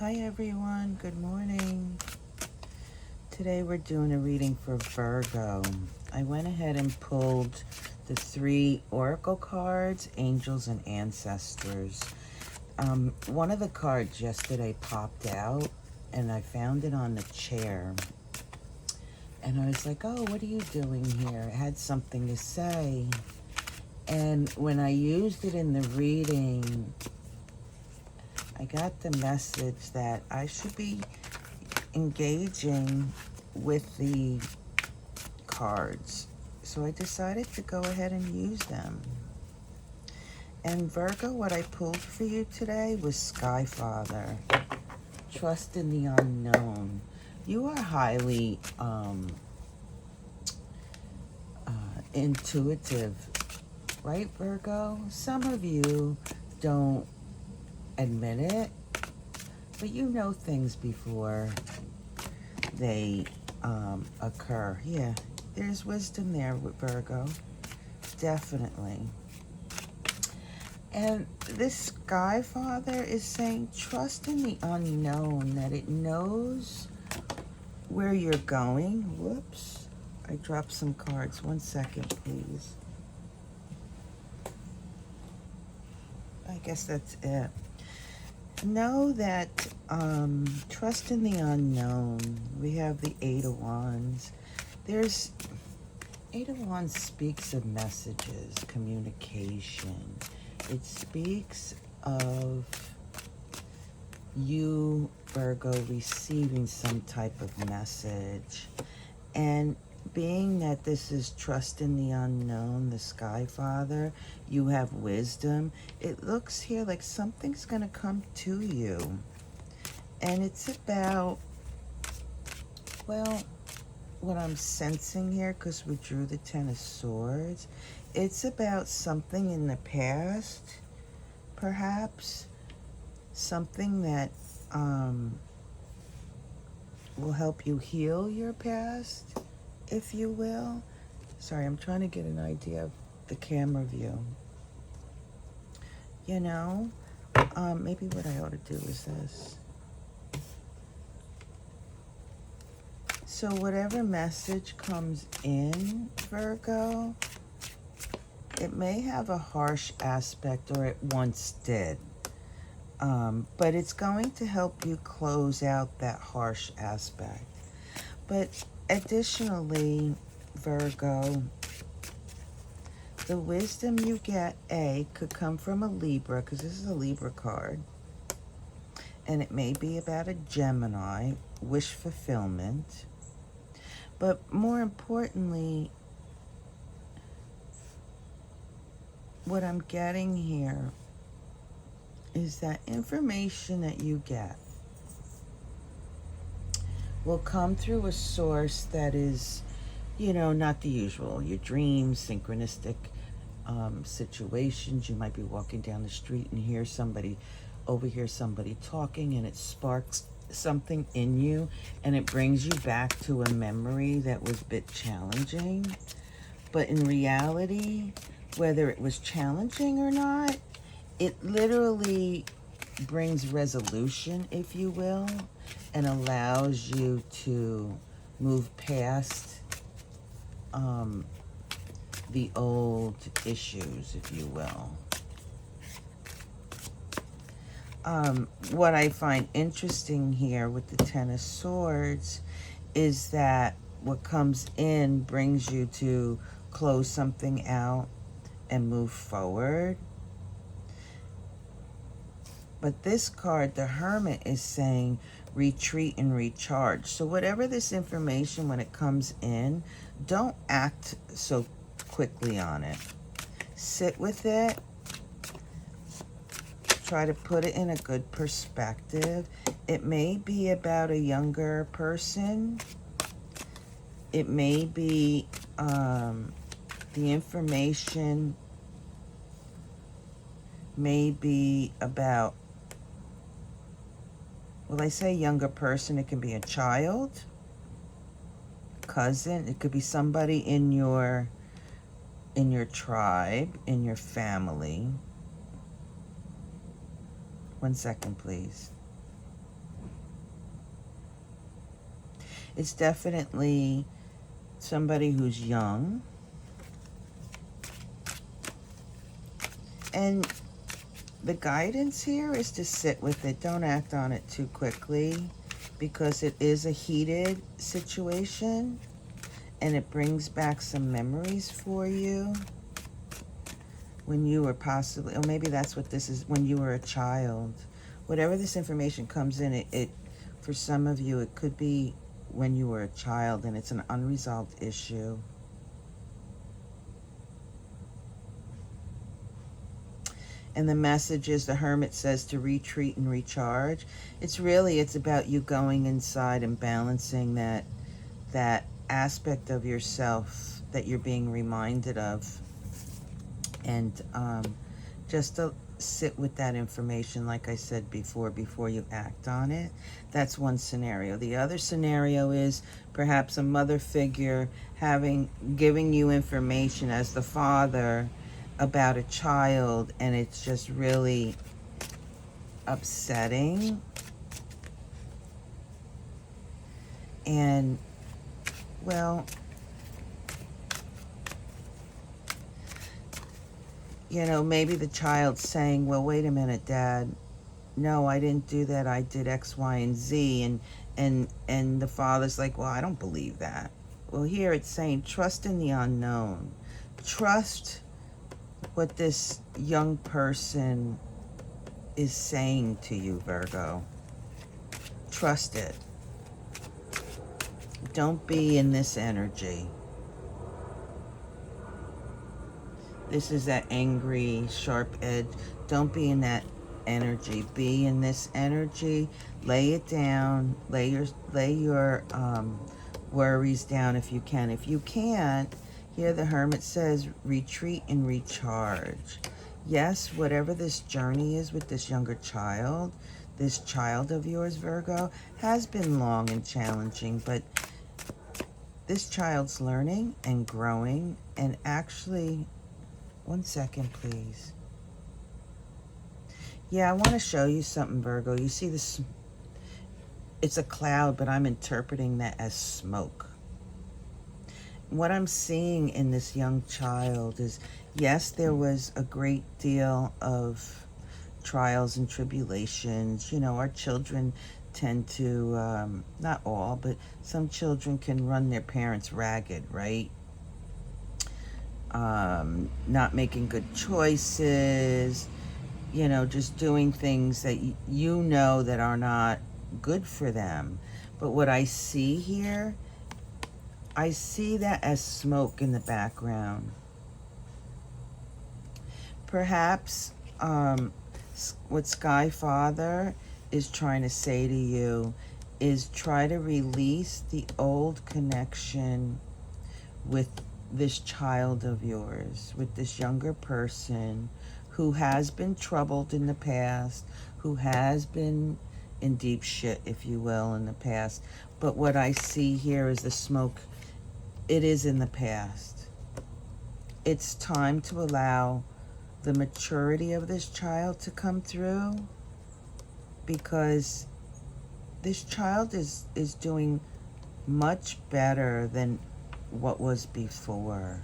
Hi everyone, good morning. Today we're doing a reading for Virgo. I went ahead and pulled the 3 oracle cards, angels and ancestors. One of the cards yesterday popped out and I found it on the chair. And I was like, oh, what are you doing here? It had something to say. And when I used it in the reading, I got the message that I should be engaging with the cards. So I decided to go ahead and use them. And Virgo, what I pulled for you today was Sky Father. Trust in the unknown. You are highly intuitive, right, Virgo? Some of you don't admit it, but you know things before they occur. Yeah, there's wisdom there with Virgo, definitely. And this Sky Father is saying, trust in the unknown, that it knows where you're going. Whoops, I dropped some cards. 1 second, please. I guess that's it. Know that, trust in the unknown. We have the 8 of Wands. There's 8 of Wands speaks of messages, communication. It speaks of you, Virgo, receiving some type of message. And being that this is trust in the unknown, the Sky Father, you have wisdom. It looks here like something's going to come to you. And it's about, well, what I'm sensing here, because we drew the 10 of Swords, it's about something in the past, perhaps, something that will help you heal your past, if you will. Sorry, I'm trying to get an idea of the camera view. You know, maybe what I ought to do is this. So whatever message comes in, Virgo, it may have a harsh aspect, or it once did. But it's going to help you close out that harsh aspect. But additionally, Virgo, the wisdom you get, could come from a Libra, because this is a Libra card. And it may be about a Gemini, wish fulfillment. But more importantly, what I'm getting here is that information that you get will come through a source that is, you know, not the usual. Your dreams, synchronistic situations. You might be walking down the street and overhear somebody talking, and it sparks something in you, and it brings you back to a memory that was a bit challenging. But in reality, whether it was challenging or not, it literally brings resolution, if you will, and allows you to move past the old issues, if you will. What I find interesting here with the 10 of Swords is that what comes in brings you to close something out and move forward. But this card, the Hermit, is saying retreat and recharge. So whatever this information, when it comes in, don't act so quickly on it. Sit with it. Try to put it in a good perspective. It may be about a younger person. It may be the information may be about, well, I say younger person, it can be a child, cousin, it could be somebody in your tribe, in your family. 1 second, please. It's definitely somebody who's young. And the guidance here is to sit with it. Don't act on it too quickly, because it is a heated situation and it brings back some memories for you when you were possibly, or maybe that's what this is, when you were a child. Whatever this information comes in, it for some of you, it could be when you were a child and it's an unresolved issue. And the message is, the Hermit says to retreat and recharge. It's about you going inside and balancing that aspect of yourself that you're being reminded of. And just to sit with that information, like I said before you act on it. That's one scenario. The other scenario is perhaps a mother figure giving you information as the father about a child, and it's just really upsetting. And, well, you know, maybe the child's saying, well, wait a minute, Dad. No, I didn't do that. I did X, Y, and Z. And the father's like, well, I don't believe that. Well, here it's saying, trust in the unknown. Trust what this young person is saying to you, Virgo. Trust it. Don't be in this energy. This is that angry, sharp edge. Don't be in that energy. Be in this energy. Lay it down. Lay your worries down if you can. If you can't, here the Hermit says, retreat and recharge. Yes, whatever this journey is with this younger child, this child of yours, Virgo, has been long and challenging, but this child's learning and growing, and actually, one second, please. Yeah, I want to show you something, Virgo. You see this? It's a cloud, but I'm interpreting that as smoke. What I'm seeing in this young child is, yes, there was a great deal of trials and tribulations. You know, our children tend to, not all, but some children can run their parents ragged, right? Not making good choices, you know, just doing things that you know that are not good for them. But what I see here, I see that as smoke in the background. Perhaps what Sky Father is trying to say to you is try to release the old connection with this child of yours, with this younger person who has been troubled in the past, who has been in deep shit, if you will, in the past. But what I see here is the smoke. It is in the past. It's time to allow the maturity of this child to come through, because this child is doing much better than what was before.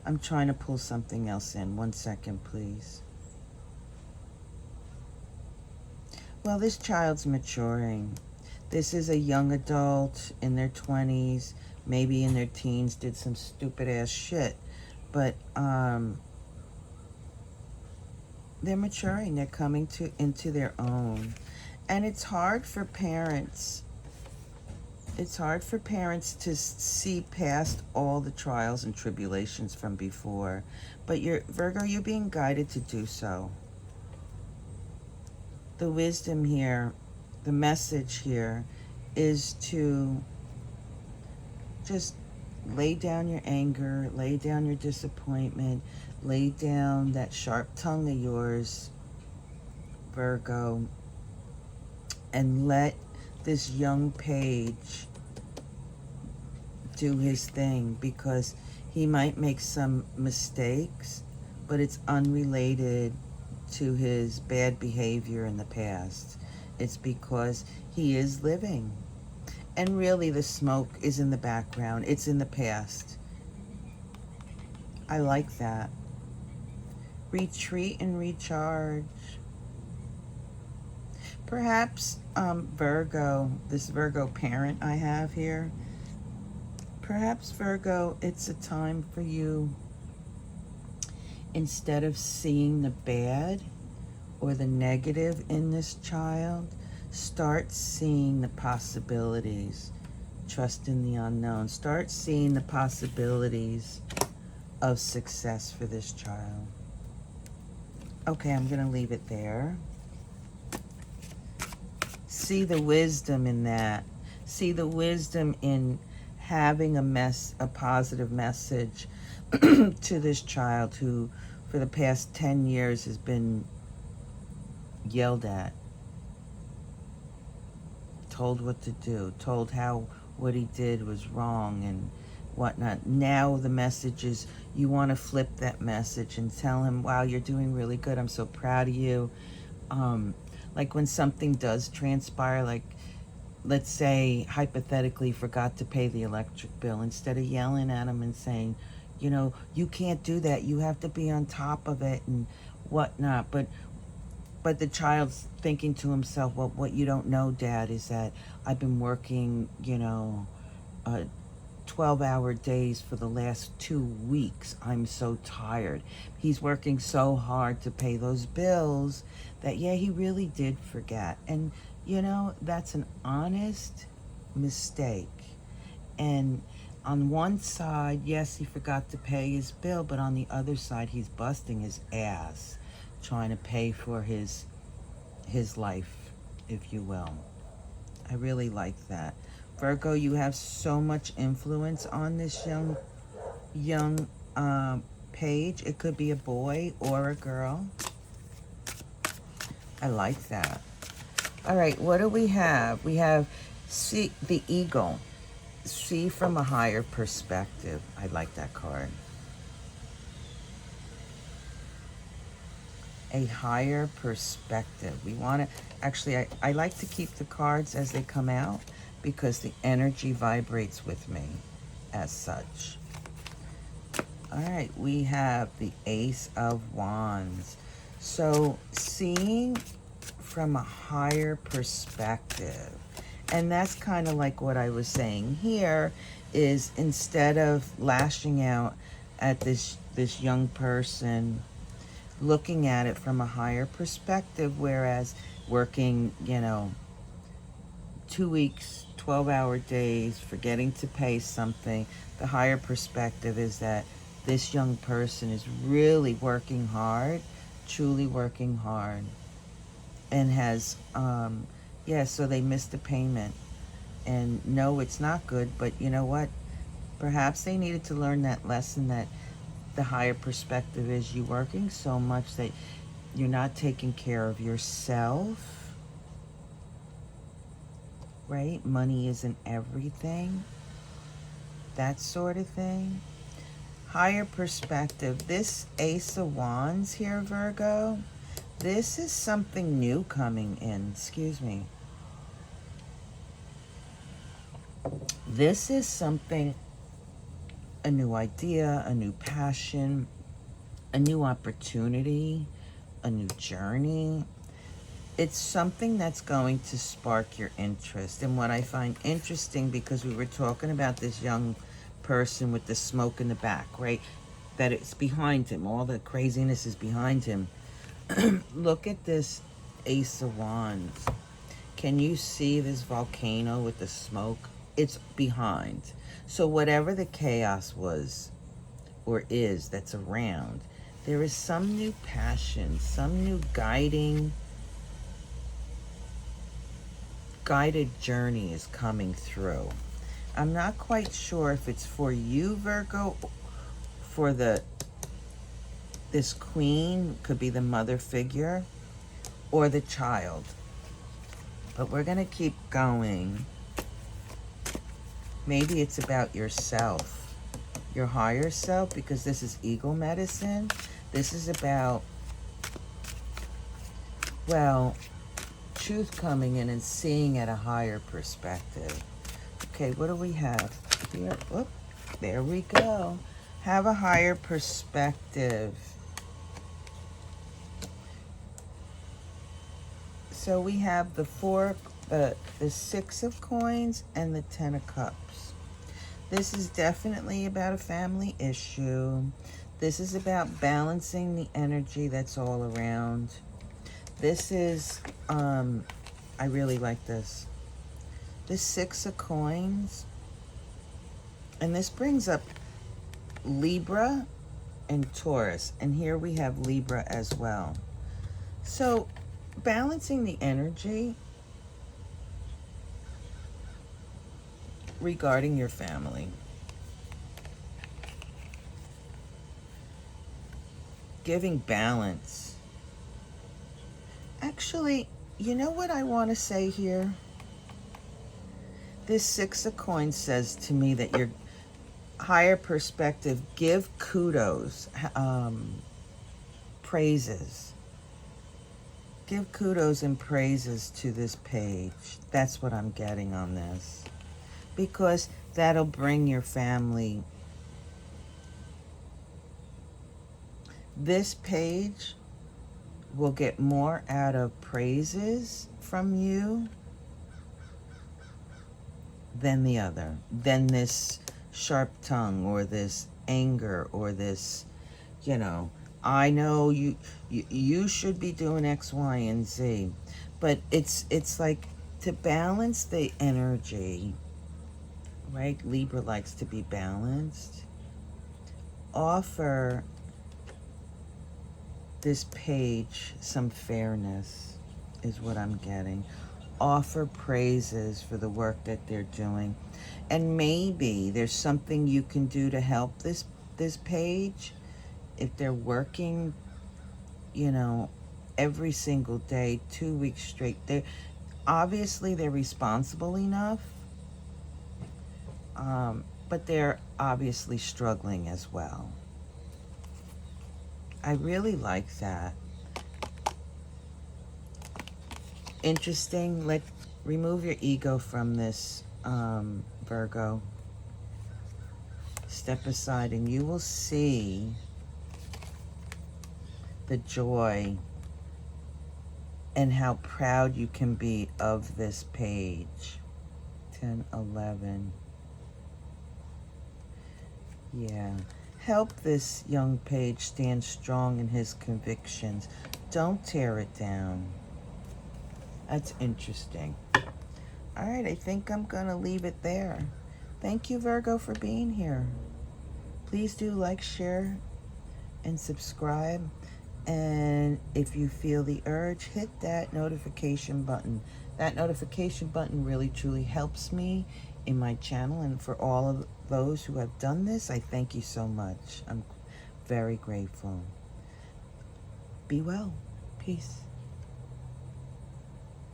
I'm trying to pull something else in. One second, please. Well, this child's maturing. This is a young adult in their 20s, maybe in their teens, did some stupid ass shit. But they're maturing. They're coming into their own. And it's hard for parents. It's hard for parents to see past all the trials and tribulations from before. But Virgo, you're being guided to do so. The wisdom here, the message here, is to just lay down your anger, lay down your disappointment, lay down that sharp tongue of yours, Virgo, and let this young page do his thing, because he might make some mistakes, but it's unrelated to his bad behavior in the past. It's because he is living. And really, the smoke is in the background. It's in the past. I like that. Retreat and recharge. Perhaps Virgo, this Virgo parent I have here, perhaps Virgo, it's a time for you, instead of seeing the bad or the negative in this child, start seeing the possibilities. Trust in the unknown. Start seeing the possibilities of success for this child. Okay, I'm going to leave it there. See the wisdom in that. See the wisdom in having a positive message to this child who for the past 10 years has been yelled at, told what to do, told how what he did was wrong and whatnot. Now the message is you want to flip that message and tell him, wow, you're doing really good. I'm so proud of you. Like when something does transpire, like let's say hypothetically forgot to pay the electric bill, instead of yelling at him and saying, you know, you can't do that, you have to be on top of it and whatnot. But the child's thinking to himself, well, what you don't know, Dad, is that I've been working, 12-hour days for the last 2 weeks. I'm so tired. He's working so hard to pay those bills that, yeah, he really did forget. And, that's an honest mistake. And on one side, yes, he forgot to pay his bill, but on the other side, he's busting his ass trying to pay for his life, if you will. I really like that. Virgo, you have so much influence on this young page. It could be a boy or a girl. I like that. All right, what do we have? We have see the eagle. See from a higher perspective. I like that card. A higher perspective. We want to, actually, I like to keep the cards as they come out because the energy vibrates with me as such. All right, we have the Ace of Wands. So seeing from a higher perspective, and that's kind of like what I was saying here, is instead of lashing out at this young person, looking at it from a higher perspective, whereas working, 2 weeks, 12-hour days, forgetting to pay something, the higher perspective is that this young person is really working hard, truly working hard, and has, so they missed a payment. And no, it's not good, but you know what? Perhaps they needed to learn that lesson, that the higher perspective is you working so much that you're not taking care of yourself, right? Money isn't everything, that sort of thing. Higher perspective. This Ace of Wands here, Virgo, this is something new coming in. Excuse me. This is something, a new idea, a new passion, a new opportunity, a new journey. It's something that's going to spark your interest. And what I find interesting, because we were talking about this young person with the smoke in the back, right? That it's behind him. All the craziness is behind him. Look at this Ace of Wands. Can you see this volcano with the smoke? It's behind. So whatever the chaos was or is that's around, there is some new passion, some new guided journey is coming through. I'm not quite sure if it's for you, Virgo, for this queen, could be the mother figure, or the child. But we're going to keep going. Maybe it's about yourself, your higher self, because this is eagle medicine. This is about well, truth coming in and seeing at a higher perspective. Okay, what do we have here? Whoop, there we go. Have a higher perspective. So we have the the 6 of coins and the 10 of cups. This is definitely about a family issue. This is about balancing the energy that's all around. This is, I really like this. This 6 of coins, and this brings up Libra and Taurus, and here we have Libra as well. So balancing the energy regarding your family. Giving balance. Actually, you know what I want to say here? This 6 of coins says to me that your higher perspective, give kudos, praises. Give kudos and praises to this page. That's what I'm getting on this. Because that'll bring your family. This page will get more out of praises from you than the other, than this sharp tongue or this anger or this, you know, I know you should be doing X, Y, and Z. But it's like to balance the energy, right? Libra likes to be balanced. Offer this page some fairness is what I'm getting. Offer praises for the work that they're doing. And maybe there's something you can do to help this page. If they're working, you know, every single day, 2 weeks straight, they're responsible enough, but they're obviously struggling as well. I really like that. Interesting. Remove your ego from this, Virgo. Step aside and you will see the joy and how proud you can be of this page. 10, 11. Yeah. Help this young page stand strong in his convictions. Don't tear it down. That's interesting. All right, I think I'm going to leave it there. Thank you, Virgo, for being here. Please do like, share, and subscribe. And if you feel the urge, hit that notification button. That notification button really, truly helps me in my channel. And for all of those who have done this, I thank you so much. I'm very grateful. Be well. Peace.